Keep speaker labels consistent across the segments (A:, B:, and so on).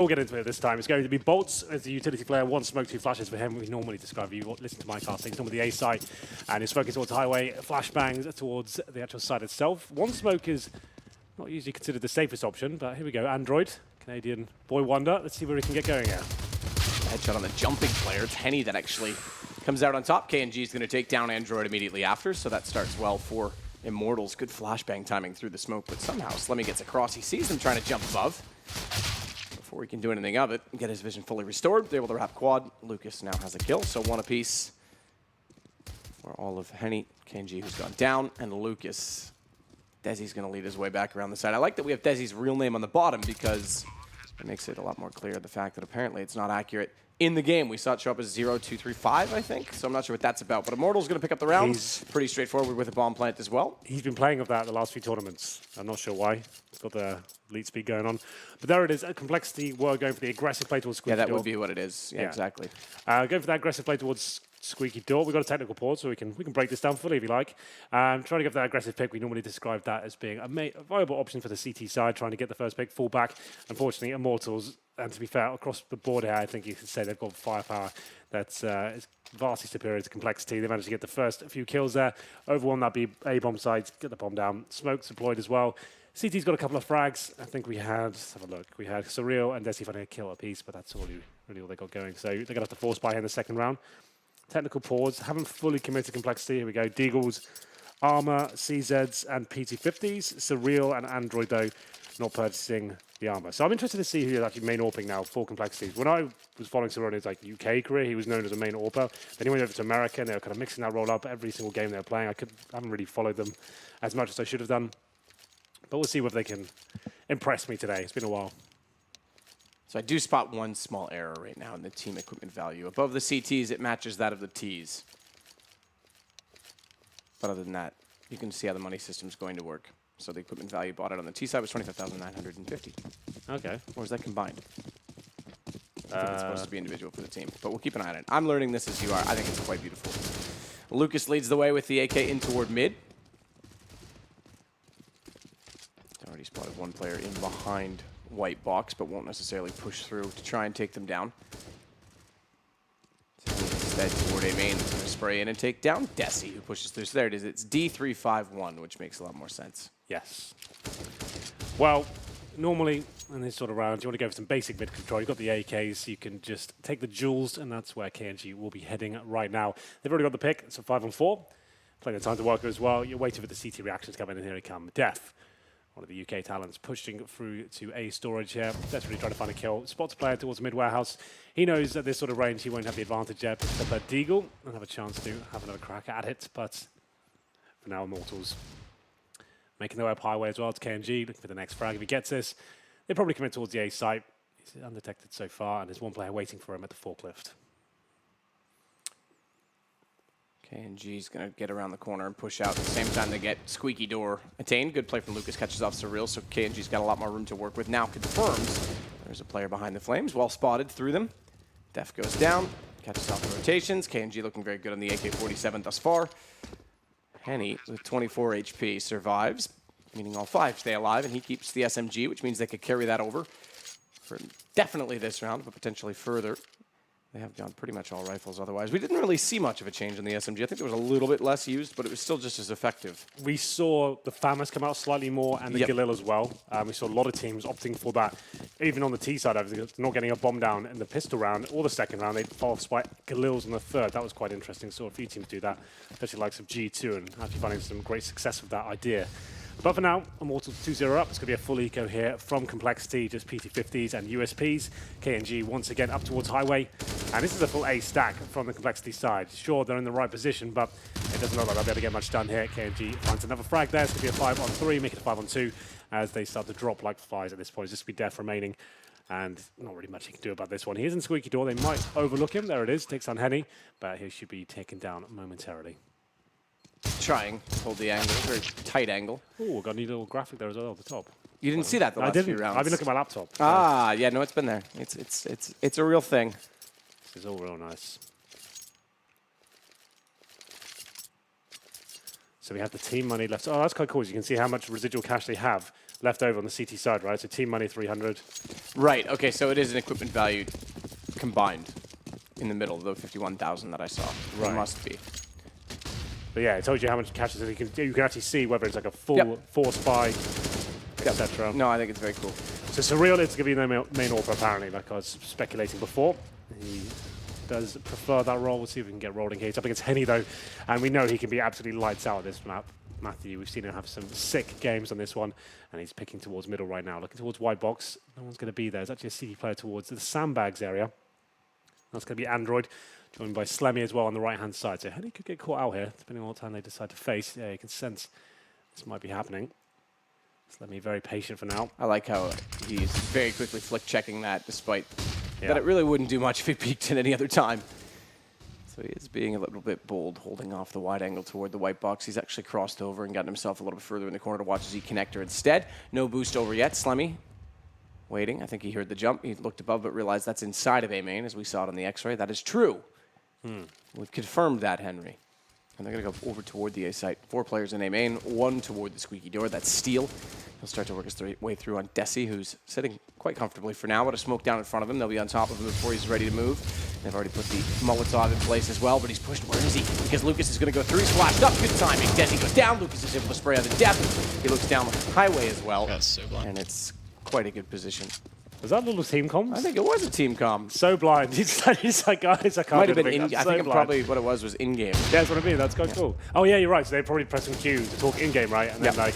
A: We'll get into it this time. It's going to be Bolts as the utility player. One smoke, two flashes for him. We normally describe, you listen to my casting, it's normally the A side, and his focus towards highway, flashbangs towards the actual side itself. One smoke is not usually considered the safest option, but here we go. Android, Canadian boy wonder. Let's see where he can get going here.
B: Headshot on the jumping player. It's Henny that actually comes out on top. KNG is going to take down Android immediately after, so that starts well for Immortals. Good flashbang timing through the smoke, but somehow Slemmy gets across. He sees them trying to jump above. Before he can do anything of it, get his vision fully restored. They're able to wrap quad. Lucas now has a kill, so one apiece for all of Henny. KNG who's gone down, and Lucas. Desi's going to lead his way back around the side. I like that we have Desi's real name on the bottom because it makes it a lot more clear the fact that apparently it's not accurate. In the game, we saw it show up as 0235, I think, so I'm not sure what that's about. But Immortal's going to pick up the round. Pretty straightforward with a bomb plant as well.
A: He's been playing with that the last few tournaments. I'm not sure why. He's got the lead speed going on. But there it is, a complexity. We're going for the aggressive play towards Squeaky Door.
B: Yeah, that would be what it is. Yeah, exactly.
A: Going for that aggressive play towards Squeaky Door. We've got a technical pause, so we can break this down fully if you like. Trying to get that aggressive pick. We normally describe that as being a viable option for the CT side, trying to get the first pick, full back. Unfortunately, Immortals, and to be fair, across the board here, I think you could say they've got firepower that's vastly superior to complexity. They managed to get the first few kills there. Overwhelm that A-bomb side, get the bomb down. Smoke's deployed as well. CT's got a couple of frags. I think we had, let's have a look, we had Surreal and Desi finding a kill apiece, but that's really all they got going. So they're going to have to force by here in the second round. Technical pause, haven't fully committed complexity. Here we go. Deagles, Armor, CZs, and PT50s. Surreal and Android, though, not purchasing the armor. So I'm interested to see who is actually main AWPing now for complexities. When I was following Surreal in his UK career, he was known as a main AWPer. Then he went over to America, and they were kind of mixing that role up every single game they were playing. I haven't really followed them as much as I should have done. But we'll see whether they can impress me today. It's been a while.
B: So I do spot one small error right now in the team equipment value. Above the CTs, it matches that of the Ts. But other than that, you can see how the money system's going to work. So the equipment value bought out on the T side was 25,950. Okay. Or is that combined? I think it's supposed to be individual for the team. But we'll keep an eye on it. I'm learning this as you are. I think it's quite beautiful. Lucas leads the way with the AK in toward mid. Already spotted one player in behind white box, but won't necessarily push through to try and take them down. Instead, toward A main, that's going to spray in and take down Desi, who pushes through. So there it is. It's D351, which makes a lot more sense.
A: Yes. Well, normally in this sort of round, you want to go for some basic mid control. You've got the AKs, you can just take the jewels, and that's where KNG will be heading right now. They've already got the pick. It's a 5-on-4. Plenty of time to work as well. You're waiting for the CT reactions to come in, and here they come. Def, one of the UK talents, pushing through to A storage here. Desperately trying to find a kill. Spots player towards mid warehouse. He knows at this sort of range he won't have the advantage yet. Picks up a Deagle and have a chance to have another crack at it. But for now, Immortals making their way up highway as well to KNG, looking for the next frag. If he gets this, they probably commit towards the A site. He's undetected so far, and there's one player waiting for him at the forklift.
B: KNG's going to get around the corner and push out. At the same time, they get Squeaky Door attained. Good play from Lucas, catches off Surreal, so KNG's got a lot more room to work with. Now confirms there's a player behind the flames, well spotted through them. Def goes down, catches off the rotations. KNG looking very good on the AK-47 thus far. Henny, with 24 HP, survives, meaning all 5 stay alive, and he keeps the SMG, which means they could carry that over for definitely this round, but potentially further. They have gone pretty much all rifles otherwise. We didn't really see much of a change in the SMG. I think there was a little bit less used, but it was still just as effective.
A: We saw the FAMAS come out slightly more, and the coL as well. We saw a lot of teams opting for that. Even on the T side, not getting a bomb down in the pistol round or the second round. They fall by coLs in the third. That was quite interesting. Saw a few teams do that, especially likes of G2, and actually finding some great success with that idea. But for now, Immortals 2-0 up. It's going to be a full eco here from Complexity, just PT50s and USPs. KNG once again up towards highway. And this is a full A stack from the Complexity side. Sure, they're in the right position, but it doesn't look like they'll be able to get much done here. KNG finds another frag there. It's going to be a 5-on-3, make it a 5-on-2 as they start to drop like flies at this point. It's just going to be Def remaining. And not really much he can do about this one. He is in Squeaky Door. They might overlook him. There it is. Takes on Henny. But he should be taken down momentarily.
B: Trying to hold the angle, very tight angle.
A: Oh, got a neat little graphic there as well at the top.
B: You didn't see that the last few rounds.
A: I've been looking at my laptop.
B: Ah, yeah, no, it's been there. It's a real thing.
A: This is all real nice. So we have the team money left. Oh, that's quite cool. You can see how much residual cash they have left over on the CT side, right? So team money 300.
B: Right, okay, so it is an equipment value combined in the middle, the 51,000 that I saw.
A: Right.
B: It must be.
A: But yeah, it tells you how much cash is. You can actually see whether it's like a full force buy, etc.
B: No, I think it's very cool.
A: So Surreal is going to be the main author, apparently, like I was speculating before. He does prefer that role. We'll see if we can get rolling here. He's up against Henny, though, and we know he can be absolutely lights out at this map. Matthew, we've seen him have some sick games on this one, and he's picking towards middle right now. Looking towards white box. No one's going to be there. There's actually a CT player towards the sandbags area. That's going to be Android, joined by Slemmy as well on the right-hand side. So Henny could get caught out here, depending on what time they decide to face. Yeah, you can sense this might be happening. Slemmy very patient for now.
B: I like how he's very quickly flick-checking that, despite that it really wouldn't do much if he peeked at any other time. So he is being a little bit bold, holding off the wide angle toward the white box. He's actually crossed over and gotten himself a little bit further in the corner to watch Z connector instead. No boost over yet. Slemmy waiting. I think he heard the jump. He looked above but realized that's inside of A main, as we saw it on the X-ray. That is true. We've confirmed that, Henry. And they're going to go over toward the A site. 4 players in A main, 1 toward the squeaky door. That's Steel. He'll start to work his way through on Desi, who's sitting quite comfortably for now, but a smoke down in front of him. They'll be on top of him before he's ready to move. They've already put the Molotov in place as well, but he's pushed. Where is he? Because Lucas is going to go through. He's flashed up. Good timing. Desi goes down. Lucas is able to spray on the depth. He looks down the highway as well.
C: That's so blind.
B: And it's quite a good position.
A: Was that a little team comms?
B: I think it was a team comm.
A: So blind. He's like, guys, I can't
B: Might have
A: do
B: been
A: anything.
B: I
A: So
B: think
A: blind.
B: probably what it was in-game.
A: Yeah, that's what I mean. That's quite cool. Oh, yeah, you're right. So they're probably pressing Q to talk in-game, right? And then, like,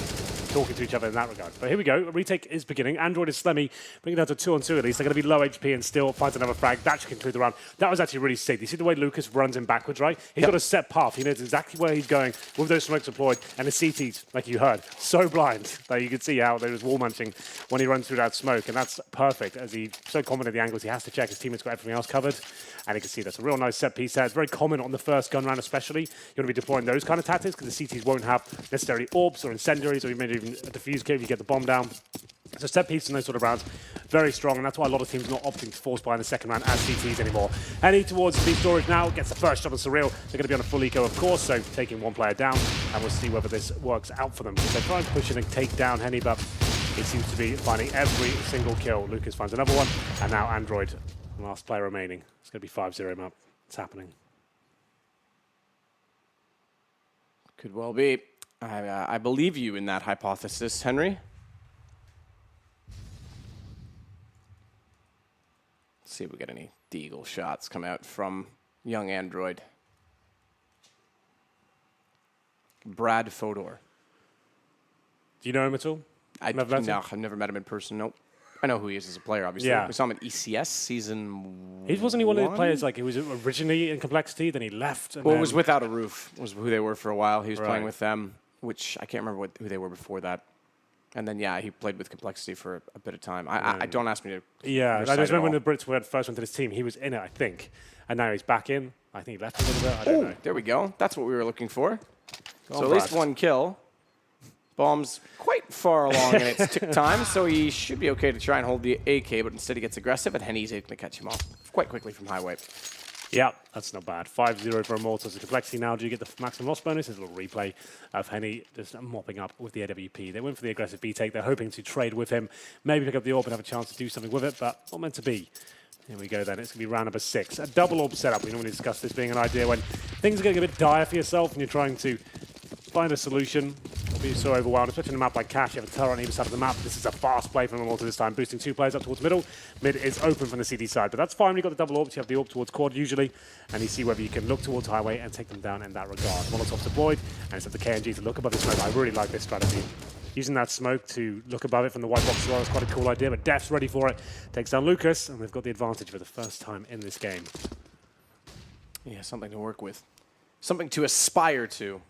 A: talking to each other in that regard. But here we go. A retake is beginning. Android is Slemmy. Bring it down to 2-on-2 at least. They're going to be low HP and still finds another frag. That should conclude the round. That was actually really sick. You see the way Lucas runs him backwards, right? He's got a set path. He knows exactly where he's going with those smokes deployed. And the CTs, like you heard, so blind that you could see how there was wall munching when he runs through that smoke. And that's perfect, as he's so confident in the angles. He has to check his teammates got everything else covered. And you can see that's a real nice set piece there. It's very common on the first gun round especially. You want to be deploying those kind of tactics because the CTs won't have necessarily orbs or incendiaries or even a defuse kit if you get the bomb down. So set piece in those sort of rounds, very strong, and that's why a lot of teams are not opting to force buy in the second round as CTs anymore. Henny towards the storage now, gets the first shot on Surreal. They're going to be on a full eco, of course, so taking one player down, and we'll see whether this works out for them. Because they try and push in and take down Henny, but it seems to be finding every single kill. Lucas finds another one, and now Android, last player remaining. It's going to be 5-0 map. It's happening.
B: Could well be. I believe you in that hypothesis, Henry. Let's see if we get any deagle shots come out from young Android. Brad Fodor.
A: Do you know him at all?
B: No, I've never met him in person. Nope. I know who he is as a player, obviously.
A: Yeah.
B: We saw him at ECS season
A: Wasn't he one of the players, like, he was originally in Complexity, then he left? And
B: Well,
A: then
B: it was Without a Roof, was who they were for a while. He was playing
A: Right.
B: with them, which I can't remember who they were before that. And then, yeah, he played with Complexity for a bit of time. I don't ask me to.
A: Yeah, I
B: recite
A: just
B: it
A: remember when
B: all.
A: the Brits were first went to this team, he was in it, I think. And now he's back in. I think he left a little bit. I don't know.
B: There we go. That's what we were looking for.
A: Go
B: So
A: on,
B: at least
A: Brad.
B: one kill. Bomb's quite far along in its tick time, so he should be okay to try and hold the AK, but instead he gets aggressive, and Henny's able to catch him off quite quickly from highway.
A: Yeah, that's not bad. 5-0 for Immortals. The Complexity now. Do you get the maximum loss bonus? There's a little replay of Henny just mopping up with the AWP. They went for the aggressive B take. They're hoping to trade with him, maybe pick up the orb and have a chance to do something with it, but not meant to be. Here we go then. It's going to be round number 6. A double orb setup. We normally discuss this being an idea when things are getting a bit dire for yourself and you're trying to find a solution. Don't be so overwhelmed, especially in a map like Cash. You have a turret on either side of the map. This is a fast play from Immortals this time, boosting 2 players up towards middle. Mid is open from the CD side, but that's fine. You've got the double orbs. You have the orb towards quad usually, and you see whether you can look towards highway and take them down in that regard. Molotov's deployed, and it's up to KNG to look above the smoke. I really like this strategy. Using that smoke to look above it from the white box as well is quite a cool idea, but Def's ready for it. Takes down Lucas, and they've got the advantage for the first time in this game.
B: Yeah, something to work with. Something to aspire to.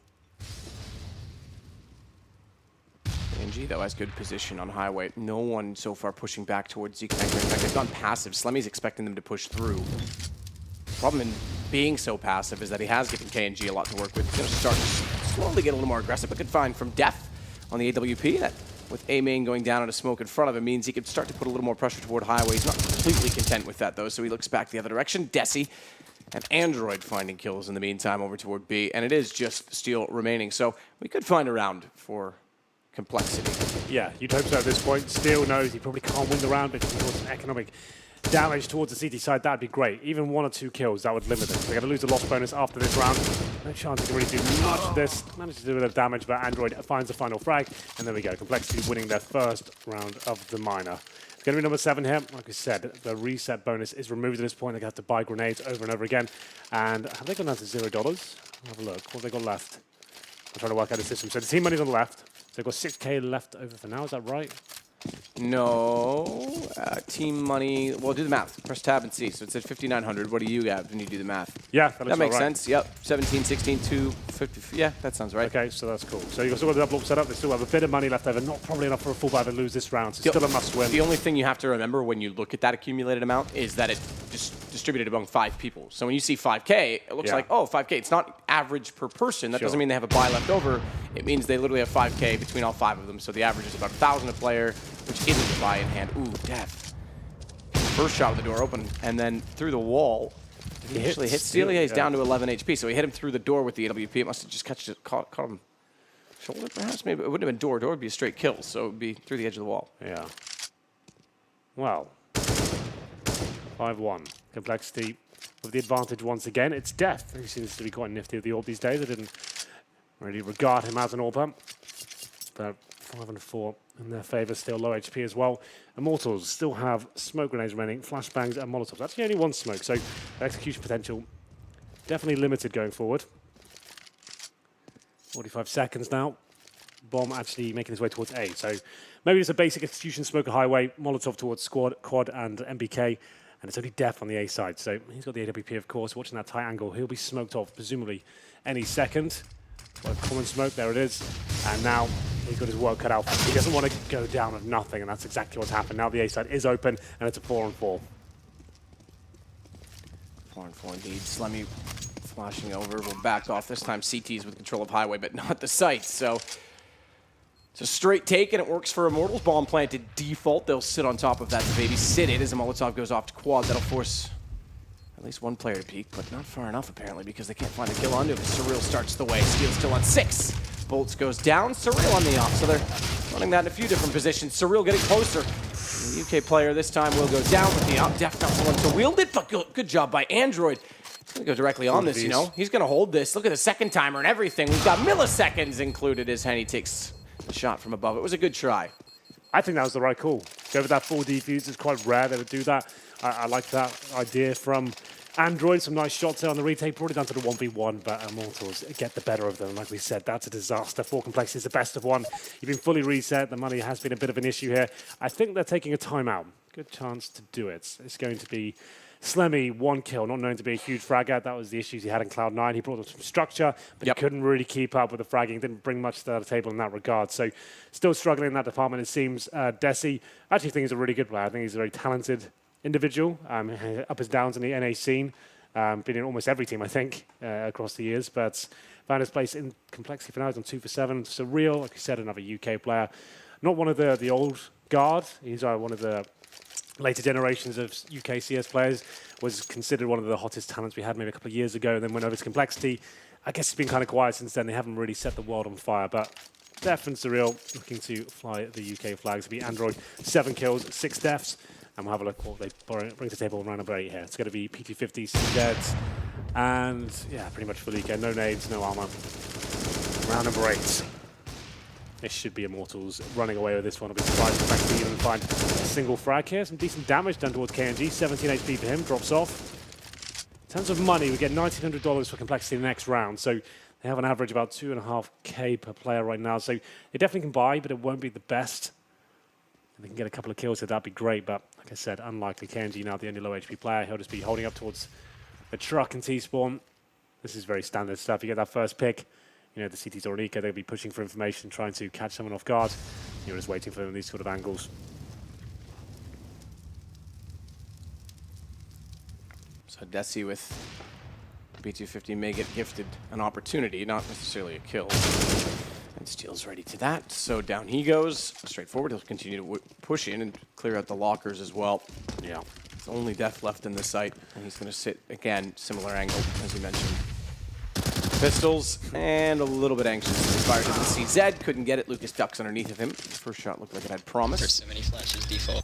B: KNG, though, has good position on highway. No one so far pushing back towards Z connector. In fact, they've gone passive. Slemmy's expecting them to push through. Problem in being so passive is that he has given KNG a lot to work with. He's going to start to slowly get a little more aggressive, but good find from Def on the AWP. That, with A main going down and a smoke in front of him, means he could start to put a little more pressure toward highway. He's not completely content with that, though, so he looks back the other direction. Desi and Android finding kills in the meantime over toward B, and it is just Steel remaining. So we could find a round for Complexity.
A: Yeah, you'd hope so at this point. Steel knows he probably can't win the round, but if he can cause some economic damage towards the CT side, that'd be great. Even 1 or 2 kills, that would limit them. They're going to lose the loss bonus after this round. No chance he can really do much of this. Managed to do a bit of damage, but Android finds the final frag. And there we go. Complexity winning their first round of the minor. It's going to be number 7 here. Like I said, the reset bonus is removed at this point. They're going to have to buy grenades over and over again. And have they gone down to $0? Have a look. What have they got left? I'm trying to work out the system. So the team money's on the left. So they've got 6K left over for now. Is that right?
B: No. Team money. Well, do the math. Press tab and see. So it says 5,900. What do you have when you do the math?
A: Yeah,
B: that makes sense. Yep. 17, 16, 2, 50. Yeah, that sounds right.
A: Okay, so that's cool. So you've still got the double up set up. They still have a bit of money left over. Not probably enough for a full buy to lose this round. So still a must win.
B: The only thing you have to remember when you look at that accumulated amount is that it just distributed among 5 people. So when you see 5K, it looks like, oh, 5K. It's not average per person. That doesn't mean they have a buy left over. It means they literally have 5K between all 5 of them. So the average is about 1,000 a player, which isn't a buy in hand. Ooh, death. First shot with the door open, and then through the wall. He actually hit Steel. Yeah, he's down to 11 HP. So he hit him through the door with the AWP. It must have just caught him shoulder, perhaps. Maybe it wouldn't have been door. Door would be a straight kill, so it would be through the edge of the wall.
A: Yeah. Well, 5-1. Complexity with the advantage once again. It's Death. He seems to be quite nifty with the AWP these days. I didn't really regard him as an AWP. But 5 and 4 in their favor, still low HP as well. Immortals still have smoke grenades remaining, flashbangs and molotovs. Actually only 1 smoke, so execution potential definitely limited going forward. 45 seconds now. Bomb actually making his way towards A. So maybe it's a basic execution, smoke a highway, molotov towards squad, quad and MBK. And it's only Death on the A side. So he's got the AWP, of course. Watching that tight angle, he'll be smoked off, presumably any second. Well, common smoke, there it is. And now he's got his work cut out. He doesn't want to go down with nothing, and that's exactly what's happened. Now the A side is open, and it's a 4 and 4.
B: 4 and 4 indeed. Slemmy flashing over. We'll back off. This time CT's with control of highway, but not the site. So it's a straight take, and it works for Immortals. Bomb planted default. They'll sit on top of that to babysit it as a Molotov goes off to quad. That'll force at least 1 player to peek, but not far enough apparently because they can't find a kill onto him. Surreal starts the way. Steel's still on 6. Bolts goes down. Surreal on the off, so they're running that in a few different positions. Surreal getting closer. The UK player this time will go down with the up. Def not the one to wield it, but good job by Android. He's going to go directly on this, you know. He's going to hold this. Look at the second timer and everything. We've got milliseconds included as Henny takes the shot from above. It was a good try.
A: I think that was the right call. Go with that full defuse. It's quite rare they would do that. I like that idea from Android. Some nice shots there on the retake. Brought it down to the 1v1, but Immortals get the better of them. Like we said, that's a disaster. 4 complexity is the best of 1. You've been fully reset. The money has been a bit of an issue here. I think they're taking a timeout. Good chance to do it. It's going to be Slemmy, 1 kill, not known to be a huge fragger. That was the issues he had in Cloud9. He brought them some structure, but he couldn't really keep up with the fragging. Didn't bring much to the table in that regard. So still struggling in that department, it seems. Desi, I actually think he's a really good player. I think he's a very talented individual. Up his downs in the NA scene. Been in almost every team, I think, across the years. But found his place in complexity for now. He's on 2 for 7. Surreal, like I said, another UK player. Not one of the old guard. He's one of the later generations of UKCS players. Was considered one of the hottest talents we had maybe a couple of years ago, and then went over to complexity. I guess it's been kind of quiet since then. They haven't really set the world on fire, but Def and Surreal looking to fly the UK flags. To be Android, 7 kills, 6 deaths. And we'll have a look what they bring to the table in round number 8 here. It's going to be PT50, CZs, and yeah, pretty much full EK. No nades, no armor. Round number 8. This should be Immortals running away with this one. I'll be surprised if they even find a single frag here. Some decent damage done towards KNG. 17 HP for him, drops off. In terms of money, we get $1,900 for complexity in the next round. So they have an average about 2.5K per player right now. So they definitely can buy, but it won't be the best. If they can get a couple of kills here, that'd be great. But like I said, unlikely. KNG now the only low HP player. He'll just be holding up towards the truck and T-spawn. This is very standard stuff. You get that first pick. You know, the CT's already they'll be pushing for information, trying to catch someone off guard. You're just waiting for them in these sort of angles.
B: So Desi with B250 may get gifted an opportunity, not necessarily a kill. And Steel's ready to that. So down he goes. Straightforward. He'll continue to push in and clear out the lockers as well.
A: Yeah.
B: It's only Death left in the site, and he's going to sit again, similar angle as you mentioned. pistols, and a little bit anxious. Fire doesn't see Zed, couldn't get it. Lucas ducks underneath of him. First shot looked like it had promise.
C: There's so many flashes default.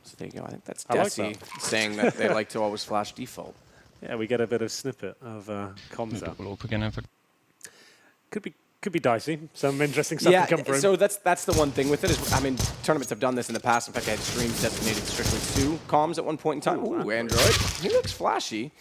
B: So there you go. I think that's
A: I like
B: Desi
A: that.
B: saying that they like to always flash default.
A: Yeah, we get a bit of snippet of comms out.
D: Double open again.
A: Could be dicey. Some interesting stuff to come through.
B: So that's the one thing with it is, I mean, tournaments have done this in the past. In fact, I had streams designated strictly to comms at one point in time. Ooh, Android. He looks flashy.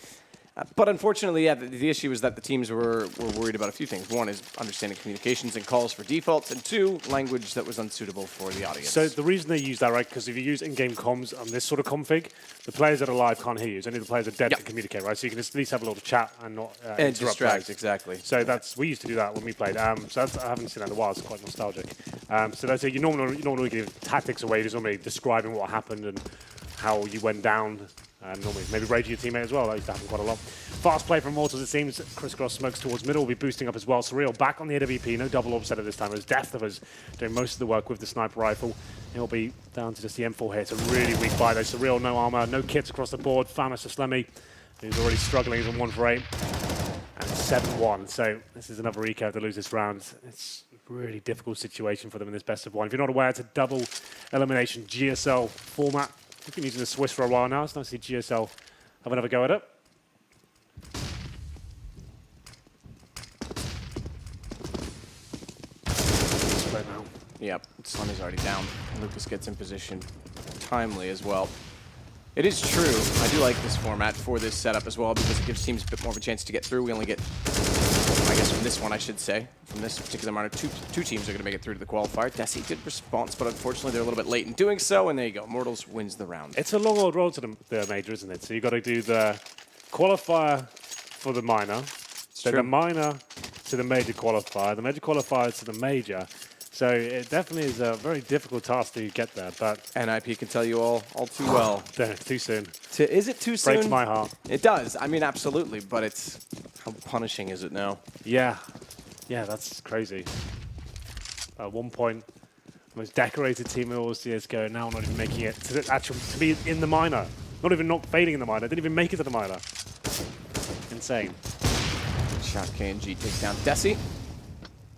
B: But unfortunately, yeah, the issue is that the teams were worried about a few things. One is understanding communications and calls for defaults, and two, language that was unsuitable for the audience.
A: So the reason they use that, right, because if you use in-game comms on this sort of config, the players that are live can't hear you. Only the players that are dead to communicate, right? So you can at least have a little chat and not interrupt
B: distract,
A: players.
B: exactly.
A: So we used to do that when we played. So I haven't seen that in a while. It's quite nostalgic. So that's it. You normally give tactics away. You're just normally describing what happened and how you went down. And normally maybe rage your teammate as well. That used to happen quite a lot. Fast play from Immortals, it seems. Crisscross smokes towards middle. Will be boosting up as well. Surreal back on the AWP. No double orb setup this time. It was Death that was doing most of the work with the sniper rifle. He'll be down to just the M4 here. It's a really weak buy though. Surreal, no armor, no kits across the board. Famous to Slemmy, who's already struggling. He's on 1 for 8. And 7-1. So this is another eco to lose this round. It's a really difficult situation for them in this best of 1. If you're not aware, it's a double elimination GSL format. We've been using the Swiss for a while now. It's nice to see GSL have another go at it. Now.
B: Yep, Slemy's already down. Lucas gets in position timely as well. It is true, I do like this format for this setup as well because it gives teams a bit more of a chance to get through. We only get, I guess from this one I should say, from this particular round, two teams are going to make it through to the qualifier. Desi did response, but unfortunately they're a little bit late in doing so, and there you go. Immortals wins the round.
A: It's a long old road to the major, isn't it? So you've got to do the qualifier for the minor, then the minor to the major qualifier, the major qualifier to the major. So it definitely is a very difficult task to get there, but...
B: NIP can tell you all too well.
A: Too soon.
B: Is it too soon?
A: Breaks my heart.
B: It does. I mean, absolutely, but it's... How punishing is it now?
A: Yeah. Yeah, that's crazy. At one point, the most decorated team in all of CSGO, now not even making it to be in the minor. Not even not fading in the minor. Didn't even make it to the minor. Insane.
B: Shot KNG takes down Desi.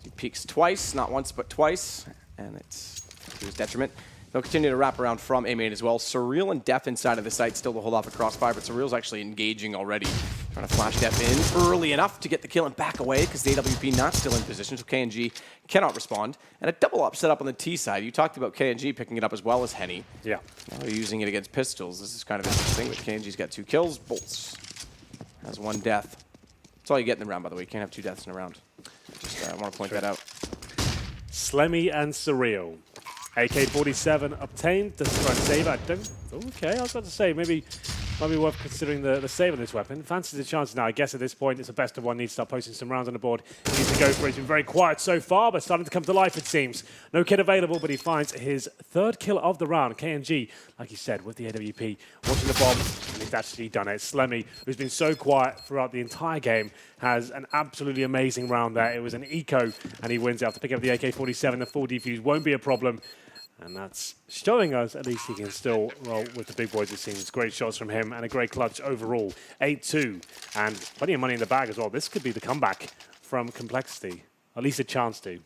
B: He peeks twice, not once, but twice, and it's to his detriment. They'll continue to wrap around from A main as well. Surreal and Def inside of the site still to hold off a crossfire, but Surreal's actually engaging already. Trying to flash Def in early enough to get the kill and back away because the AWP not still in position, so KNG cannot respond. And a double up set up on the T side. You talked about KNG picking it up as well as Henny.
A: Yeah.
B: Now they're using it against pistols. This is kind of interesting, but KNG's got 2 kills. Bolts has 1 death. That's all you get in the round, by the way. You can't have 2 deaths in a round. Just I want to point that out.
A: Slemmy and Surreal. AK-47 obtained. Does he try and save? I don't... Okay, I was about to say, maybe might be worth considering the save of this weapon. Fancies the chances now. I guess at this point, it's a best of 1. Needs to start posting some rounds on the board. He needs to go for it. He's been very quiet so far, but starting to come to life, it seems. No kit available, but he finds his 3rd kill of the round. KNG, like he said, with the AWP, watching the bomb, and he's actually done it. Slemmy, who's been so quiet throughout the entire game, has an absolutely amazing round there. It was an eco, and he wins it after picking up the AK-47. The full defuse won't be a problem. And that's showing us at least he can still roll with the big boys, it seems. Great shots from him and a great clutch overall. 8-2 and plenty of money in the bag as well. This could be the comeback from Complexity. At least a chance to.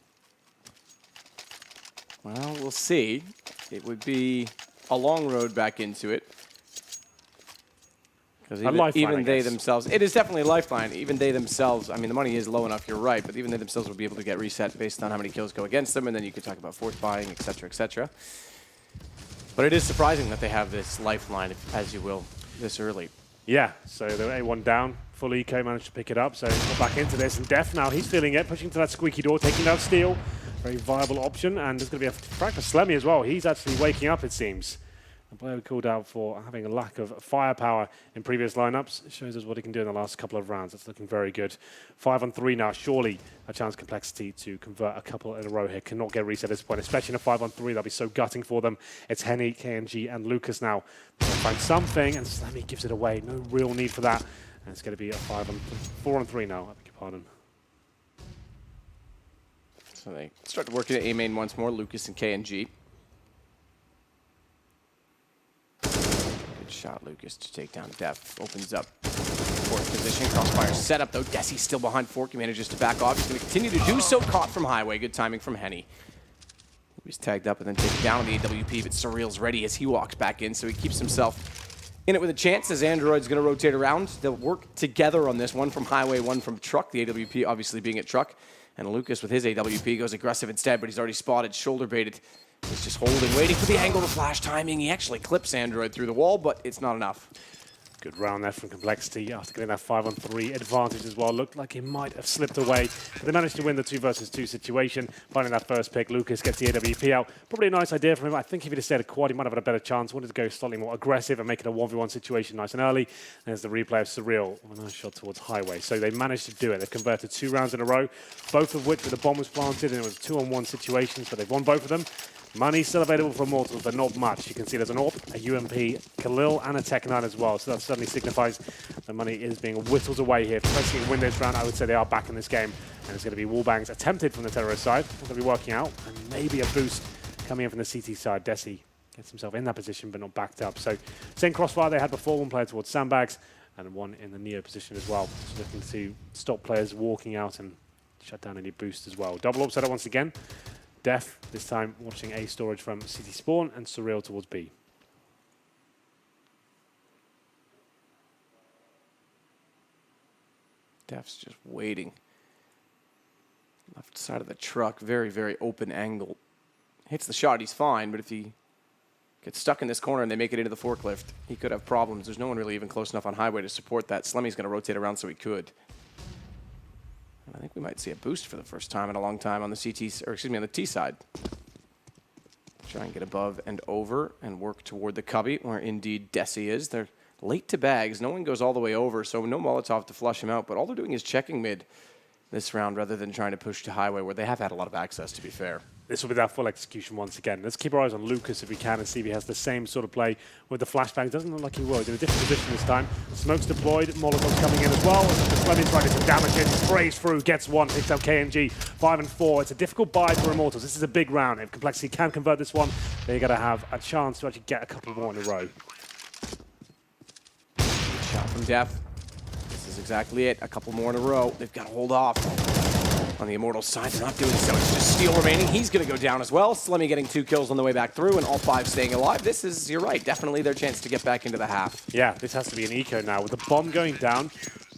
B: Well, we'll see. It would be a long road back into it. Because even they themselves, it is definitely a lifeline. Even they themselves, I mean, the money is low enough, you're right, but even they themselves will be able to get reset based on how many kills go against them, and then you could talk about force buying, etc., etc. But it is surprising that they have this lifeline, as you will, this early.
A: Yeah, so they're A1 down. Full eco managed to pick it up, so we're back into this. And Def now, he's feeling it, pushing to that squeaky door, taking down Steel. Very viable option, and there's going to be a frag for Slemmy as well. He's actually waking up, it seems. The player we called out for having a lack of firepower in previous lineups. It shows us what he can do in the last couple of rounds. It's looking very good. 5-on-3 now. Surely a chance Complexity to convert a couple in a row here. Cannot get reset at this point, especially in a 5-on-3. That'll be so gutting for them. It's Henny, KNG, and Lucas now. They'll find something, and Slemmy gives it away. No real need for that. And it's going to be a 4-on-3 now. I beg your pardon.
B: So they start working at A main once more. Lucas and KNG. Shot Lucas to take down Def. Opens up fourth position. Crossfire set up though. Desi still behind Fork. He manages to back off. He's going to continue to do so. Caught from Highway. Good timing from Henny. He's tagged up and then taken down on the AWP, but Surreal's ready as he walks back in, so he keeps himself in it with a chance as Android's going to rotate around. They'll work together on this. One from Highway, one from Truck. The AWP obviously being at Truck. And Lucas with his AWP goes aggressive instead, but he's already spotted, shoulder baited. He's just holding, waiting for the angle, the flash timing. He actually clips Android through the wall, but it's not enough.
A: Good round there from Complexity after getting that 5-on-3 advantage as well. Looked like he might have slipped away, but they managed to win the 2 versus 2 situation. Finding that first pick, Lucas gets the AWP out. Probably a nice idea from him. I think if he'd have stayed a quad, he might have had a better chance. Wanted to go slightly more aggressive and make it a 1v1 situation nice and early. There's the replay of Surreal. A nice shot towards Highway. So they managed to do it. They've converted 2 rounds in a row, both of which where the bomb was planted, and it was 2-on-1 situations, but they've won both of them. Money still available for Immortals, but not much. You can see there's an AWP, a UMP, coL, and a Tech-9 as well. So that certainly signifies the money is being whittled away here. Pressing win this round, I would say they are back in this game. And it's going to be wallbangs attempted from the terrorist side. Not going to be working out. And maybe a boost coming in from the CT side. Desi gets himself in that position, but not backed up. So same crossfire they had before, one player towards sandbags, and one in the Neo position as well. Just looking to stop players walking out and shut down any boost as well. Double AWP setup once again. Def, this time watching A storage from City Spawn and Surreal towards B.
B: Def's just waiting. Left side of the truck, very, very open angle. Hits the shot, he's fine, but if he gets stuck in this corner and they make it into the forklift, he could have problems. There's no one really even close enough on Highway to support that. Slemmy's going to rotate around so he could. I think we might see a boost for the first time in a long time on the on the T side. Try and get above and over and work toward the cubby where indeed Desi is. They're late to bags. No one goes all the way over, so no Molotov to flush him out. But all they're doing is checking mid this round rather than trying to push to Highway where they have had a lot of access, to be fair.
A: This will be that full execution once again. Let's keep our eyes on Lucas if we can and see if he has the same sort of play with the flashbang. Doesn't look like he will. He's in a different position this time. Smoke's deployed. Molotov's coming in as well. Slemmy's trying to do some damage in. Sprays through, gets one, picks up KNG. 5 and 4. It's a difficult buy for Immortals. This is a big round. If Complexity can convert this one, they're going to have a chance to actually get a couple more in a row.
B: Shot from Def. This is exactly it. A couple more in a row. They've got to hold off. On the Immortals side, they're not doing so. It's just Steel remaining. He's going to go down as well. Slemmy getting 2 kills on the way back through, and all 5 staying alive. This is, you're right, definitely their chance to get back into the half.
A: Yeah, this has to be an eco now. With the bomb going down,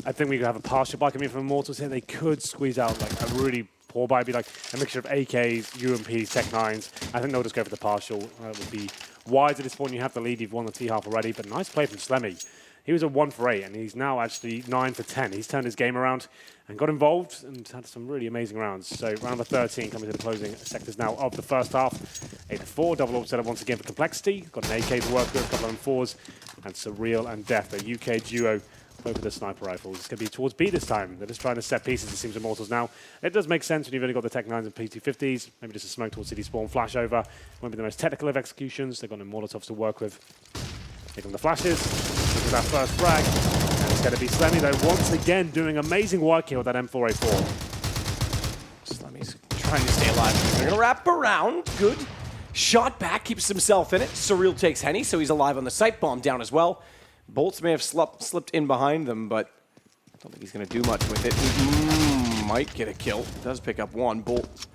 A: I think we could have a partial buy coming from Immortals here. They could squeeze out like a really poor buy, be like a mixture of AKs, UMPs, Tech-9s. I think they'll just go for the partial. That would be wise at this point. You have the lead. You've won the T half already, but nice play from Slemmy. He was a 1 for 8, and he's now actually 9 for 10. He's turned his game around and got involved and had some really amazing rounds. So round number 13 coming to the closing sectors now of the first half. 8-4, double AWP setup once again for Complexity. Got an AK to work with, a couple of M4s, and Surreal and Def, the UK duo, both with the sniper rifles. It's going to be towards B this time. They're just trying to set pieces, it seems, Immortals now. It does make sense when you've only got the Tech-9s and P250s. Maybe just a smoke towards City Spawn, flash over. Won't be the most technical of executions. They've got no Molotovs to work with. Here come the flashes. Look at that first frag. And it's going to be Slemmy, though, once again doing amazing work here with that M4A4.
B: Slemmy's trying to stay alive. They're going to wrap around. Good. Shot back, keeps himself in it. Surreal takes Henny, so he's alive on the site. Bomb down as well. Bolts may have slipped in behind them, but I don't think he's going to do much with it. Might get a kill. Does pick up 1. Bolt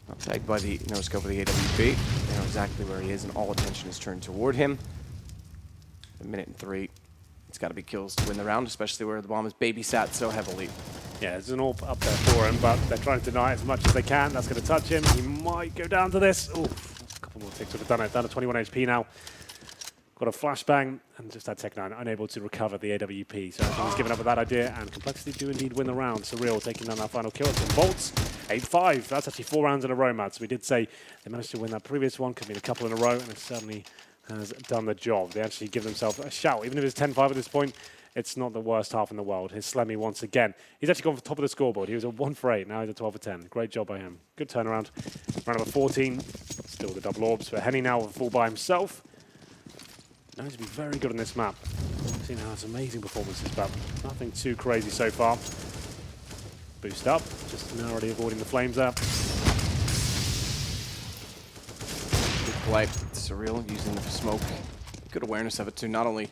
B: not tagged by the no-scope of the AWP. They know exactly where he is, and all attention is turned toward him. 1:03. It's got to be kills to win the round, especially where the bomb is babysat so heavily.
A: Yeah, there's an AWP up there for him, but they're trying to deny it as much as they can. That's going to touch him. He might go down to this. Oh, a couple more ticks would have done it. Down to 21 HP now. Got a flashbang and just had Tech-9 unable to recover the AWP. So he's given up with that idea, and Complexity do indeed win the round. Surreal taking down that final kill from Bolts. 8-5. That's actually 4 rounds in a row, Matt. So we did say they managed to win that previous one. Could be a couple in a row, and it certainly has done the job. They actually give themselves a shout. Even if it's 10-5 at this point, it's not the worst half in the world. His Slemmy once again. He's actually gone for top of the scoreboard. He was a 1 for 8. Now he's a 12 for 10. Great job by him. Good turnaround. Round number 14. Still the double AWPs for Henny now with a full by himself. Known to be very good on this map. I've seen how it's amazing performances, but nothing too crazy so far. Boost up. Just narrowly avoiding the flames there.
B: Good play. Surreal using the smoke. Good awareness of it too. Not only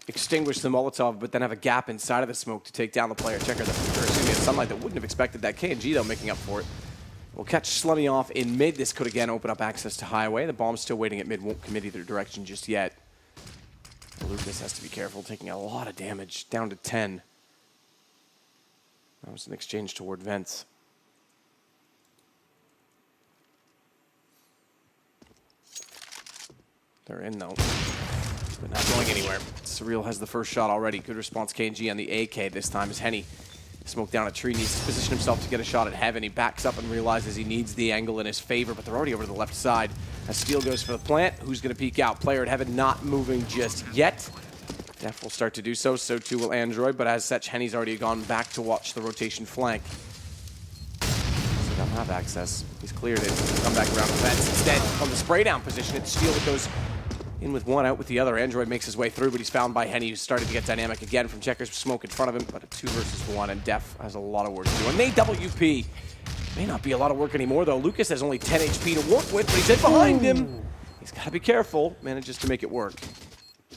B: extinguish the Molotov, but then have a gap inside of the smoke to take down the player checker. Sunlight that wouldn't have expected that. KNG, though, making up for it. We'll catch Slummy off in mid. This could, again, open up access to Highway. The bomb's still waiting at mid. Won't commit either direction just yet. Lucas has to be careful, taking a lot of damage. Down to 10. That was an exchange toward vents. They're in, though. But not going anywhere. Surreal has the first shot already. Good response, KNG, on the AK this time as Henny smoked down a tree, needs to position himself to get a shot at Heaven. He backs up and realizes he needs the angle in his favor, but they're already over to the left side. As Steel goes for the plant, who's going to peek out? Player at Heaven not moving just yet. Def will start to do so, so too will Android, but as such, Henny's already gone back to watch the rotation flank. So they don't have access. He's cleared it. Come back around the fence. Instead, on the spray down position, it's Steel that goes in with one, out with the other. Android makes his way through, but he's found by Henny, who's starting to get dynamic again from Checkers smoke in front of him, but a 2 versus 1, and Def has a lot of work to do. And they WP. May not be a lot of work anymore, though. Lucas has only 10 HP to work with, but he's in behind him. He's got to be careful. Manages to make it work.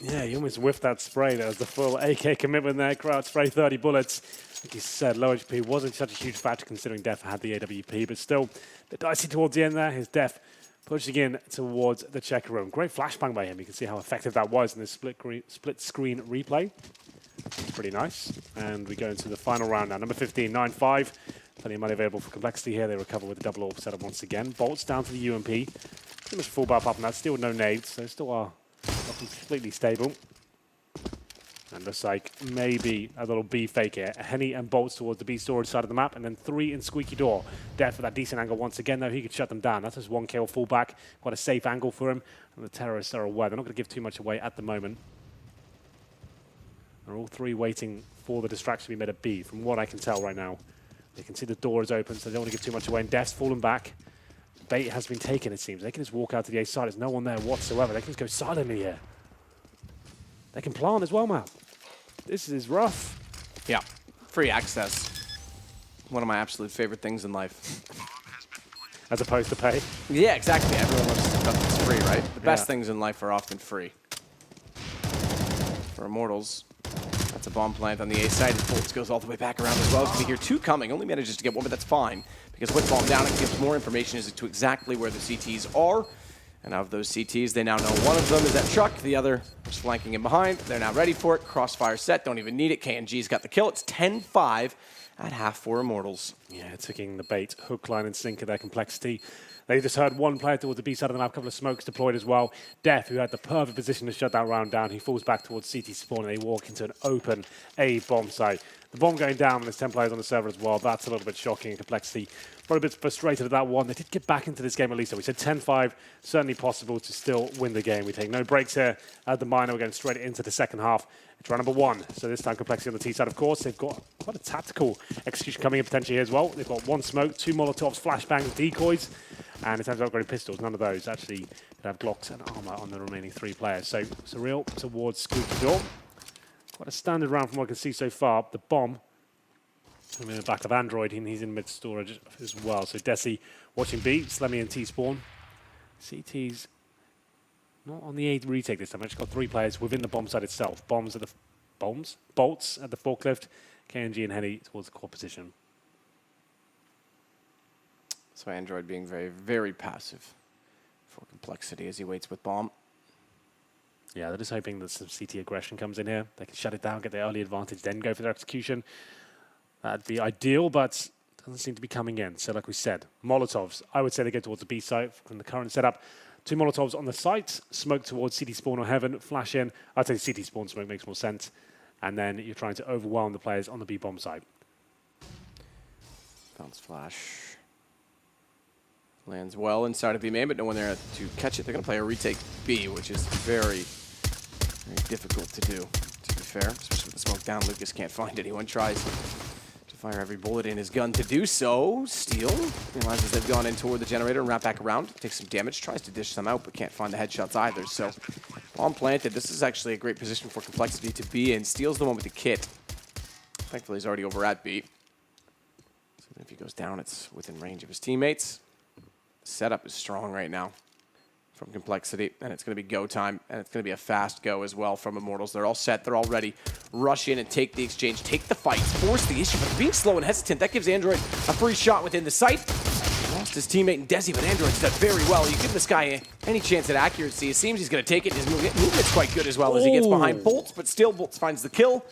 A: Yeah, he almost whiffed that spray. That was the full AK commitment there. Crowd spray 30 bullets. Like you said, low HP wasn't such a huge factor considering Def had the AWP, but still, the dicey towards the end there. His Def pushing in towards the checker room. Great flashbang by him. You can see how effective that was in this split screen replay. It's pretty nice. And we go into the final round now. Number 15, 9-5. Plenty of money available for Complexity here. They recover with the double AWP setup once again. Bolts down to the UMP. Pretty much full bar apart from that. Still no nades, so still are not completely stable. And looks like maybe a little B fake here. Henny and Bolts towards the B storage side of the map, and then 3 in Squeaky Door. Def for that decent angle once again, though. He could shut them down. That's just 1 kill fullback. Quite a safe angle for him. And the terrorists are aware. They're not going to give too much away at the moment. They're all 3 waiting for the distraction to be made at B, from what I can tell right now. They can see the door is open, so they don't want to give too much away. And Def's fallen back. Bait has been taken, it seems. They can just walk out to the A side. There's no one there whatsoever. They can just go silently here. They can plant as well, man. This is rough.
B: Yeah, free access. One of my absolute favorite things in life.
A: As opposed to pay.
B: Yeah, exactly. Everyone loves stuff that's free, right? The best things in life are often free. For Immortals, that's a bomb plant on the A side. And Bolts goes all the way back around as well. It's going to be here 2 coming. Only manages to get 1, but that's fine. Because with bomb down, it gives more information as to exactly where the CTs are. And of those CTs, they now know one of them is that truck, the other is flanking in behind. They're now ready for it. Crossfire set, don't even need it. KNG's got the kill. It's 10-5 at half for Immortals.
A: Yeah, taking the bait, hook, line, and sinker, their Complexity. They just heard 1 player towards the B side of the map, a couple of smokes deployed as well. Def, who had the perfect position to shut that round down, he falls back towards CT spawn, and they walk into an open A bomb site. The bomb going down, and there's 10 players on the server as well. That's a little bit shocking. Complexity probably a bit frustrated at that one. They did get back into this game at least. So we said 10-5, certainly possible to still win the game. We take no breaks here at the minor. We're going straight into the second half. It's round number 1. So this time Complexity on the T side, of course. They've got quite a tactical execution coming in potentially here as well. They've got 1 smoke, 2 Molotovs, flashbangs, decoys, and in terms of upgraded pistols, none of those actually have Glocks and armor on the remaining 3 players. So Surreal towards Squeaky Door. Quite a standard round from what I can see so far. The bomb in the back of Android, and he's in mid-storage as well. So Desi watching B, Slemmy and T-Spawn. CT's not on the A retake this time. I've just got 3 players within the bomb site itself. Bolts at the forklift, KNG and Henny towards the core position.
B: So Android being very, very passive for Complexity as he waits with bomb.
A: Yeah, they're just hoping that some CT aggression comes in here. They can shut it down, get the early advantage, then go for their execution. That'd be ideal, but doesn't seem to be coming in. So like we said, Molotovs, I would say they go towards the B site from the current setup. 2 Molotovs on the site, smoke towards CT spawn or Heaven, flash in. I'd say CT spawn smoke makes more sense. And then you're trying to overwhelm the players on the B bomb site.
B: Bounce flash. Lands well inside of B main, but no one there to catch it. They're going to play a retake B, which is very, very difficult to do, to be fair. Especially with the smoke down, Lucas can't find anyone. Tries to fire every bullet in his gun to do so. Steel realizes they've gone in toward the generator and wrap back around. Takes some damage, tries to dish some out, but can't find the headshots either. So bomb planted. This is actually a great position for Complexity to be in. Steel's the one with the kit. Thankfully, he's already over at B. So if he goes down, it's within range of his teammates. Setup is strong right now from Complexity, and it's going to be go time, and it's going to be a fast go as well from Immortals. They're all set, they're all ready. Rush in and take the exchange, take the fight, force the issue, but being slow and hesitant, that gives Android a free shot within the sight. Lost his teammate in Desi, but Android's done very well. You give this guy any chance at accuracy, it seems he's going to take it. His movement's quite good as well as he gets behind Bolts, but still Bolts finds the kill.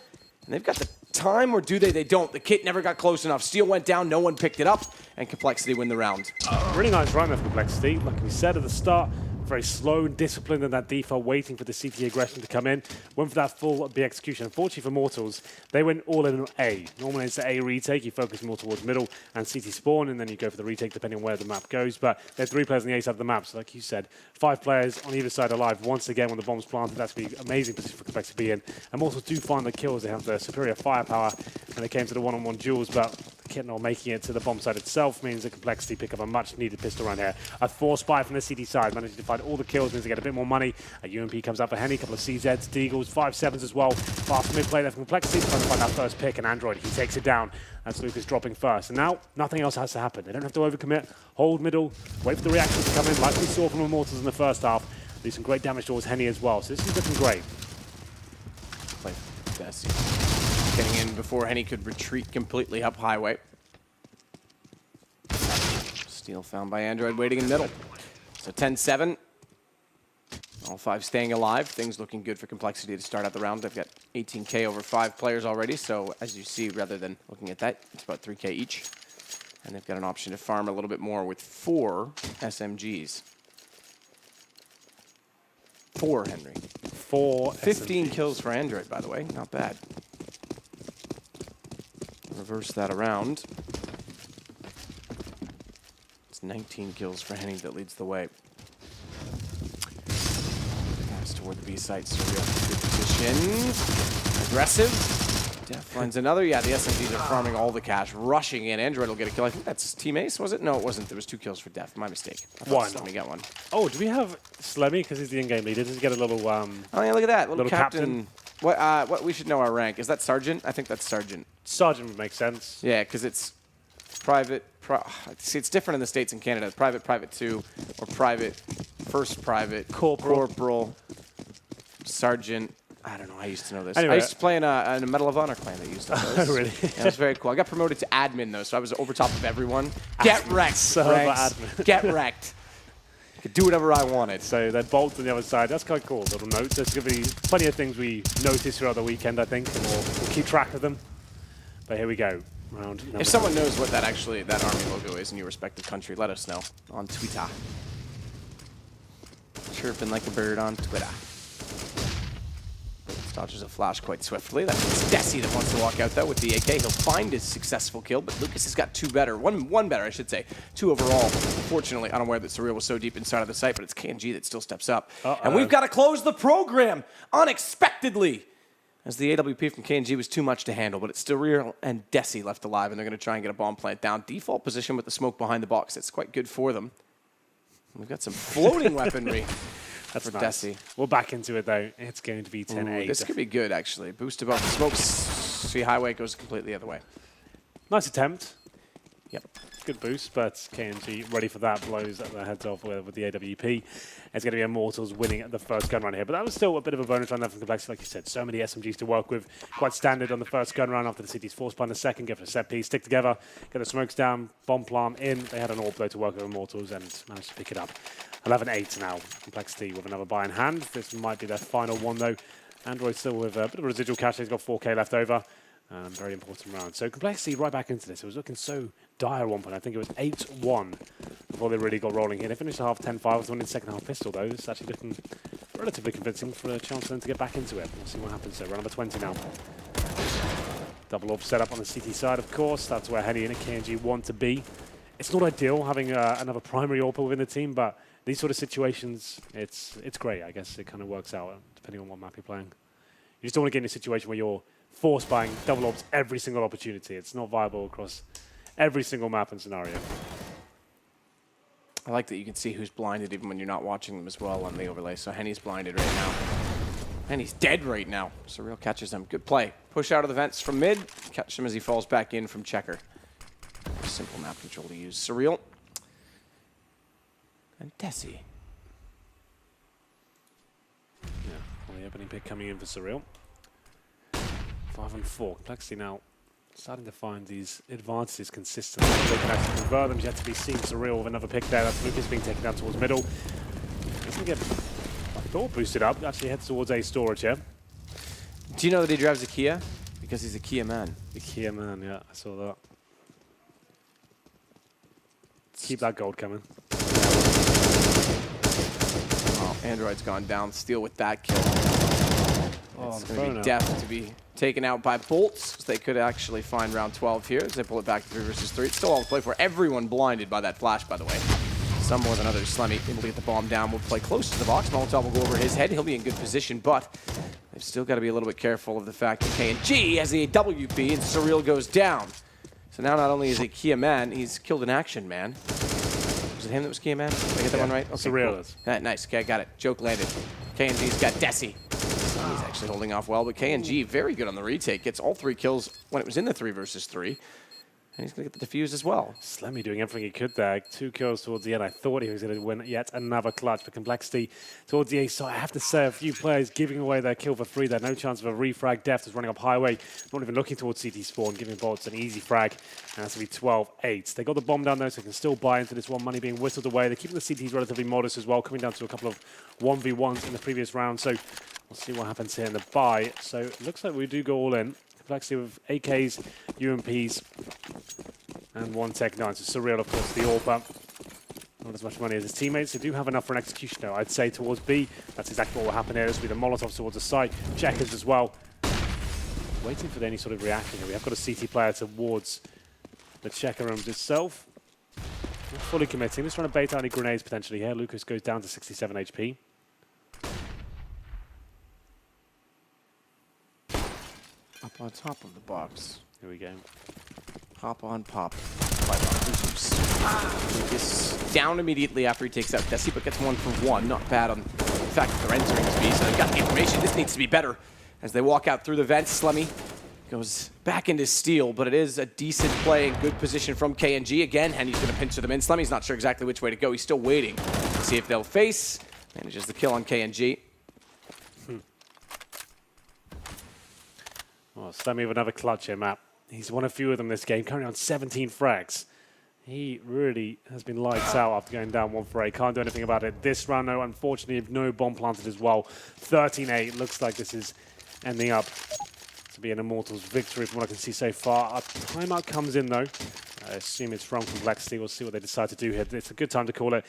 B: And they've got the time, or do they? They don't. The kit never got close enough. Steel went down, no one picked it up, and Complexity win the round.
A: Really nice run of Complexity. Like we said at the start, very slow and disciplined in that default, waiting for the CT aggression to come in. Went for that full B execution. Unfortunately for Mortals, they went all in on A. Normally it's the A retake, you focus more towards middle and CT spawn, and then you go for the retake depending on where the map goes. But there's 3 players on the A side of the map, so like you said, 5 players on either side alive. Once again, when the bomb's planted, that's going to be an amazing position for Complexity to be in. And Mortals do find the kills. They have the superior firepower when it came to the one-on-one duels, but the kit not making it to the bomb side itself means that Complexity pick up a much-needed pistol round here. A 4-spy from the CT side, managing to find all the kills, means they get a bit more money. A UMP comes up for Henny, a couple of CZs, Deagles, 5-7s as well. Fast mid-play there from Complexity, trying to find that first pick, and Android, he takes it down. That's Lucas dropping first. And now, nothing else has to happen. They don't have to overcommit, hold middle, wait for the reactions to come in, like we saw from Immortals in the first half. Do some great damage towards Henny as well. So this is looking great.
B: Play Desi. Getting in before Henny could retreat completely up highway. Steal found by Android, waiting in middle. So 10-7. All 5 staying alive. Things looking good for Complexity to start out the round. They've got 18K over 5 players already. So as you see, rather than looking at that, it's about 3K each. And they've got an option to farm a little bit more with 4 SMGs. 4, Henry.
A: 4
B: 15
A: SMGs.
B: kills for Android, by the way. Not bad. Reverse that around. It's 19 kills for Henning that leads the way. Pass toward the B site. Surreal. Good position. Aggressive. Def finds another. Yeah, the SMGs are farming all the cash, rushing in. Android will get a kill. I think that's Team Ace, was it? No, it wasn't. There was 2 kills for Def. My mistake. I thought Slemmy got one.
A: Oh, do we have Slemmy? Because he's the in-game leader. Does he get a little...
B: Oh, yeah, look at that. Little
A: captain.
B: What we should know our rank. Is that Sergeant? I think that's Sergeant.
A: Sergeant would make sense.
B: Yeah, because it's private. See, it's different in the States and Canada. Private, Private 2, or Private, First Private, Corporal, Sergeant. I don't know. I used to know this.
A: Anyway,
B: I used to play in a Medal of Honor clan that used those.
A: Really?
B: Yeah, it was very cool. I got promoted to admin, though, so I was over top of everyone. Get wrecked,
A: admin.
B: Get wrecked. I could do whatever I wanted.
A: So then Bolt on the other side. That's quite cool. Little notes. There's going to be plenty of things we notice throughout the weekend, I think, and we'll keep track of them. But here we go. Round
B: if someone knows what that army logo is in your respective country, let us know on Twitter. Chirping like a bird on Twitter. Dodges a flash quite swiftly. That's Desi that wants to walk out, though, with the AK. He'll find his successful kill, but Lucas has got 2 better. One better, I should say. 2 overall. Unfortunately, unaware that Surreal was so deep inside of the site, but it's KNG that still steps up. And we've got to close the program unexpectedly, as the AWP from KNG was too much to handle, but it's Surreal and Desi left alive, and they're going to try and get a bomb plant down. Default position with the smoke behind the box. It's quite good for them. We've got some floating weaponry.
A: That's
B: for
A: nice.
B: Desi.
A: We're back into it, though. It's going to be 10-8.
B: This could be good, actually. Boost above the smoke. See, highway goes completely the other way.
A: Nice attempt.
B: Yep.
A: Good boost, but KNG ready for that. Blows their heads off with the AWP. It's going to be Immortals winning the first gun round here. But that was still a bit of a bonus round there from Complexity. Like you said, so many SMGs to work with. Quite standard on the first gun round after the city's force plan. The second, go for a set piece, stick together, get the smokes down, bomb plant in. They had an AWP though to work with Immortals and managed to pick it up. 11-8 now. Complexity with another buy in hand. This might be their final one though. Android still with a bit of residual cash. He's got 4K left over. Very important round. So Complexity right back into this. It was looking so dire at one point. I think it was 8-1 before they really got rolling here. They finished the half 10-5 with the winning second half pistol though. It's actually looking relatively convincing for a chance for them to get back into it. We'll see what happens. So round number 20 now. Double AWP set up on the CT side, of course. That's where Henny and KNG want to be. It's not ideal having another primary AWP within the team, but these sort of situations, it's great. I guess it kind of works out depending on what map you're playing. You just don't want to get in a situation where you're force buying double AWPs every single opportunity. It's not viable across every single map and scenario.
B: I like that you can see who's blinded even when you're not watching them as well on the overlay. So Henny's blinded right now. Henny's dead right now. Surreal catches him. Good play. Push out of the vents from mid. Catch him as he falls back in from checker. Simple map control to use. Surreal. And Desi.
A: opening pick coming in for Surreal. 5 and 4. Complexity now starting to find these advantages consistently. They can actually convert them. Yet to be seen. Surreal with another pick there. That's Lucas being taken down towards middle. He's going to get, I thought, boosted up. Actually heads towards A storage here.
B: Do you know that he drives a Kia? Because he's a Kia man.
A: The Kia man, yeah, I saw that. Keep that gold coming.
B: Oh, Android's gone down. Steel with that kill.
A: Oh,
B: it's going to be Deft to be taken out by Bolts. So they could actually find round 12 here as they pull it back to 3 versus 3. It's still all to play for. Everyone blinded by that flash, by the way. Some more than others. Slemmy able to get the bomb down. Will play close to the box. Molotov will go over his head. He'll be in good position, but they've still got to be a little bit careful of the fact that KNG has the WP and Surreal goes down. So now not only is he Kia man, he's killed an action man. Was it him that was Kia man? Did I get that one right? Okay,
A: Surreal is.
B: Nice. Okay, I got it. Joke landed. KNG's got Desi. He's actually holding off well, but KNG very good on the retake. Gets all 3 kills when it was in the 3 versus 3. And he's going to get the defuse as well.
A: Slemmy doing everything he could there. 2 kills towards the end. I thought he was going to win yet another clutch, but Complexity towards the ace. So I have to say, a few players giving away their kill for free there. No chance of a refrag. Deft is running up highway. Not even looking towards CT spawn, giving Bolts an easy frag. And that's going to be 12-8. They got the bomb down there, so they can still buy into this one. Money being whistled away. They're keeping the CTs relatively modest as well, coming down to a couple of 1v1s in the previous round. So we'll see what happens here in the buy. So it looks like we do go all in. Complexity with AKs, UMPs, and 1 Tech 9. So Surreal, of course, the AWP. Not as much money as his teammates. They do have enough for an execution, though. I'd say towards B. That's exactly what will happen here. This will be the Molotovs towards the side. Checkers as well. Waiting for any sort of reaction here. We have got a CT player towards the checker rooms itself. Not fully committing. Just trying to bait out any grenades potentially here. Lucas goes down to 67 HP.
B: Up on top of the box.
A: Here we go.
B: Hop on pop. Lucas down immediately after he takes out Desi, but gets 1 for 1. Not bad on the fact that they're entering to be. So they've got the information. This needs to be better. As they walk out through the vents, Slemmy goes back into Steel, but it is a decent play and good position from KNG. Again, Henny's going to pincher them in. Slemmy's not sure exactly which way to go. He's still waiting to see if they'll face. Manages the kill on KNG.
A: Well, Slemmy with another clutch here, Matt. He's won a few of them this game, currently on 17 frags. He really has been lights out after going down 1 for 8. Can't do anything about it. This round, though, unfortunately, no bomb planted as well. 13-8. Looks like this is ending up to be an Immortals victory from what I can see so far. A timeout comes in, though. I assume it's from Complexity. We'll see what they decide to do here. It's a good time to call it.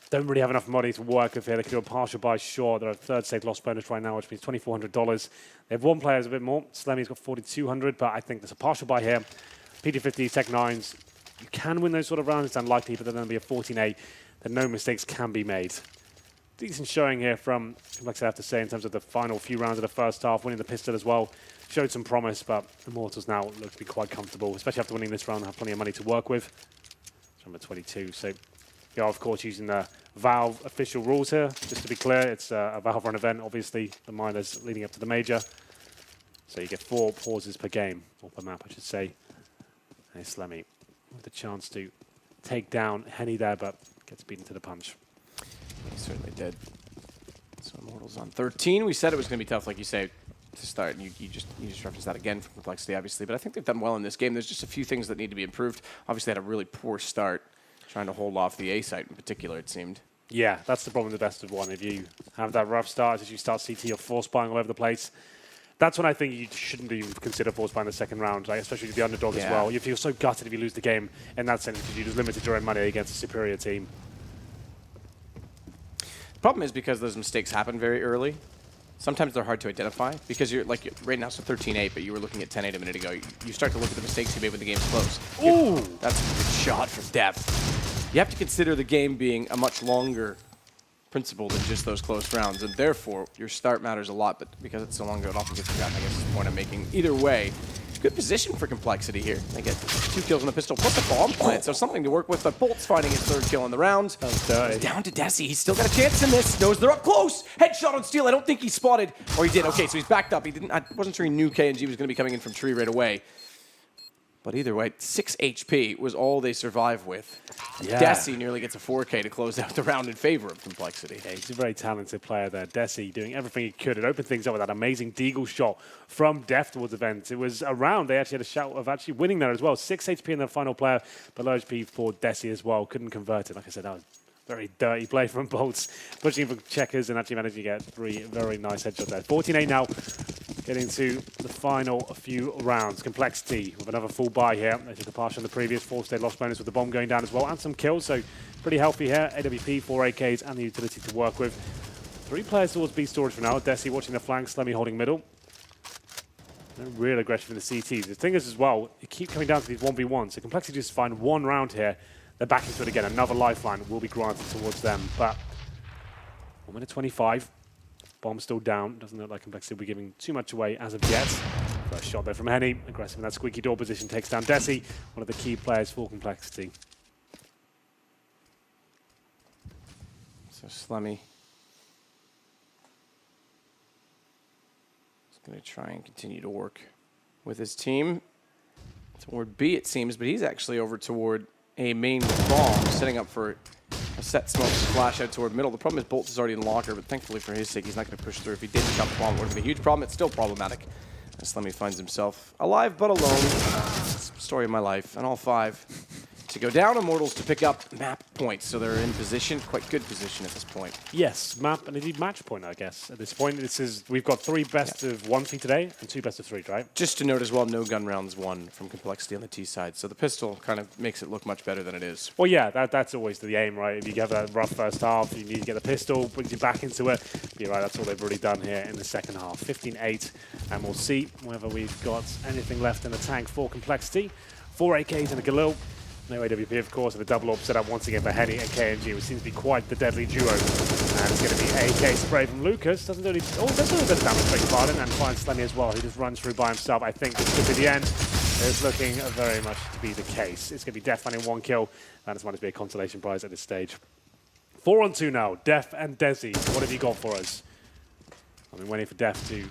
A: Don't really have enough money to work with here. They can do a partial buy short. They're at 3rd state loss bonus right now, which means $2,400. They have 1 player who's a bit more. Slemmy's got $4,200, but I think there's a partial buy here. PD50, Tech 9s. You can win those sort of rounds. It's unlikely, but then there'll be a 14-8. Then no mistakes can be made. Decent showing here from Complexity, I have to say, in terms of the final few rounds of the first half. Winning the pistol as well. Showed some promise, but Immortals now look to be quite comfortable, especially after winning this round. They have plenty of money to work with. It's number 22, so... Yeah, of course, using the Valve official rules here. Just to be clear, it's a Valve run event, obviously, the minors leading up to the major. So you get 4 pauses per game, or per map, I should say. And Slemmy with the chance to take down Henny there, but gets beaten to the punch.
B: He certainly did. So Immortals on 13. We said it was going to be tough, like you say, to start. And you just referenced that again from Complexity, obviously. But I think they've done well in this game. There's just a few things that need to be improved. Obviously, they had a really poor start. Trying to hold off the A site in particular, it seemed. Yeah,
A: that's the problem with the best of 1. If you have that rough start, as you start CT or force buying all over the place, that's when I think you shouldn't even consider force buying the second round, like, especially with the underdog as well. You feel so gutted if you lose the game in that sense because you just limited your own money against a superior team.
B: The problem is because those mistakes happen very early. Sometimes they're hard to identify because you're like right now, so 13-8, but you were looking at 10-8 a minute ago. You start to look at the mistakes you made when the game's close.
A: Ooh,
B: that's a good shot from Depth. You have to consider the game being a much longer principle than just those close rounds, and therefore your start matters a lot. But because it's so long ago, it often gets forgotten. I guess is the point I'm making. Either way, good position for Complexity here. They get 2 kills on the pistol plus a bomb plant, so something to work with. But Bolt's finding his 3rd kill in the round. Down to Desi. He's still got a chance in this. Knows they're up close. Headshot on Steel. I don't think he spotted, or he did. Okay, so he's backed up. He didn't. I wasn't sure he knew KNG was going to be coming in from tree right away. But either way, 6 HP was all they survived with.
A: Yeah.
B: Desi nearly gets a 4K to close out the round in favor of Complexity.
A: Yeah, he's a very talented player there. Desi doing everything he could. It opened things up with that amazing deagle shot from Def towards the vent. It was a round. They actually had a shout of actually winning there as well. 6 HP in the final player, but low HP for Desi as well. Couldn't convert it. Like I said, that was very dirty play from Bolts. Pushing for checkers and actually managing to get 3 very nice headshots there. 14-8 now. Getting to the final few rounds. Complexity with another full buy here. They took a pass on the previous 4-state loss bonus with the bomb going down as well, and some kills, so pretty healthy here. AWP, 4 AKs, and the utility to work with. 3 players towards B storage for now. Desi watching the flank, Slemmy holding middle. No real aggression in the CTs. The thing is as well, you keep coming down to these 1v1s, so Complexity just find one round here. They're back into it again. Another lifeline will be granted towards them, but 1 minute 25. Bomb still down. Doesn't look like Complexity will be giving too much away as of yet. First shot there from Henny. Aggressive in that squeaky door position. Takes down Desi, one of the key players for Complexity.
B: So Slemmy is going to try and continue to work with his team toward B, it seems, but he's actually over toward A main with bomb, setting up for a set smoke to flash out toward middle. The problem is Bolt is already in locker, but thankfully for his sake, he's not going to push through. If he didn't drop the bomb, it would have been a huge problem. It's still problematic. As Slemmy finds himself alive but alone. It's the story of my life. And all 5 to go down. Immortals to pick up map points, so they're in position, quite good position at this point.
A: Yes, map and indeed match point, I guess. At this point, this is we've got 3 best of 1 feed today and 2 best of 3, right?
B: Just to note as well, no gun rounds won from Complexity on the T side, so the pistol kind of makes it look much better than it is.
A: Well, yeah, that's always the aim, right? If you have that rough first half, you need to get the pistol, brings you back into it. You're right, that's all they've already done here in the second half. 15-8, and we'll see whether we've got anything left in the tank for Complexity. 4 AKs and a Galil. No AWP, of course, and a double AWP set up once again for Henny and KNG, which seems to be quite the deadly duo. And it's going to be AK spray from Lucas. Doesn't do any, does a little bit of damage, beg your pardon, and finds Slemmy as well, who just runs through by himself. I think this could be the end. It's looking very much to be the case. It's going to be Def finding 1 kill, and this might just be a consolation prize at this stage. 4 on 2 now, Def and Desi. What have you got for us? I've been waiting for Def to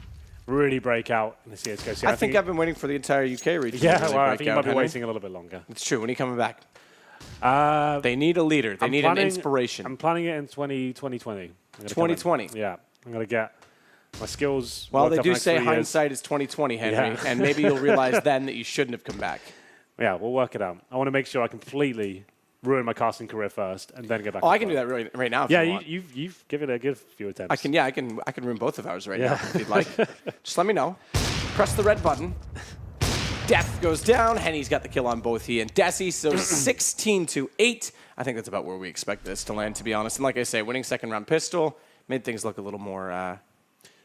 A: really break out in the CSGO scene.
B: I think I've been waiting for the entire UK region.
A: Yeah,
B: to really
A: well, I
B: break
A: think you
B: out,
A: might be
B: Henry.
A: waiting a little bit longer.
B: It's true. When are you coming back?
A: Uh,
B: They need a leader. They need an inspiration.
A: I'm planning it in 2020.
B: 2020.
A: Yeah, I'm going to get my skills.
B: Well,
A: worked
B: they
A: up
B: do
A: the next
B: say
A: 3 years.
B: hindsight is 2020, Henry,
A: Yeah.
B: and maybe you'll realize then that you shouldn't have come back.
A: Yeah, we'll work it out. I want to make sure I completely ruin my casting career first, and then get back.
B: Oh,
A: to
B: I can do that right now. If
A: Yeah,
B: you want.
A: you've given it a good few attempts.
B: I can. Yeah, I can ruin both of ours right
A: Yeah.
B: now if you'd like. Just let me know. Press the red button. Death goes down. Henny's got the kill on both he and Desi. So 16-8. I think that's about where we expect this to land, to be honest. And like I say, winning second round pistol made things look a little more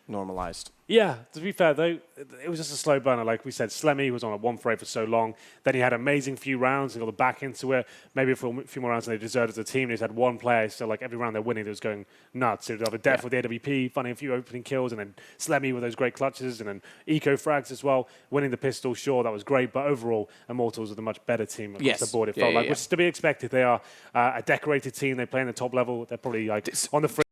B: normalized.
A: Yeah, to be fair though, it was just a slow burner. Like we said, Slemmy was on a 1 for 8 for so long. Then he had an amazing few rounds and got back into it. Maybe for a few more rounds than they deserved as a team. They just had 1 player, so like every round they're winning, they was going nuts. It was either Def with the AWP, finding a few opening kills, and then Slemmy with those great clutches, and then eco frags as well. Winning the pistol, sure, that was great, but overall, Immortals are the much better team across the board. It felt like, which is to be expected. They are a decorated team. They play in the top level. They're probably like on the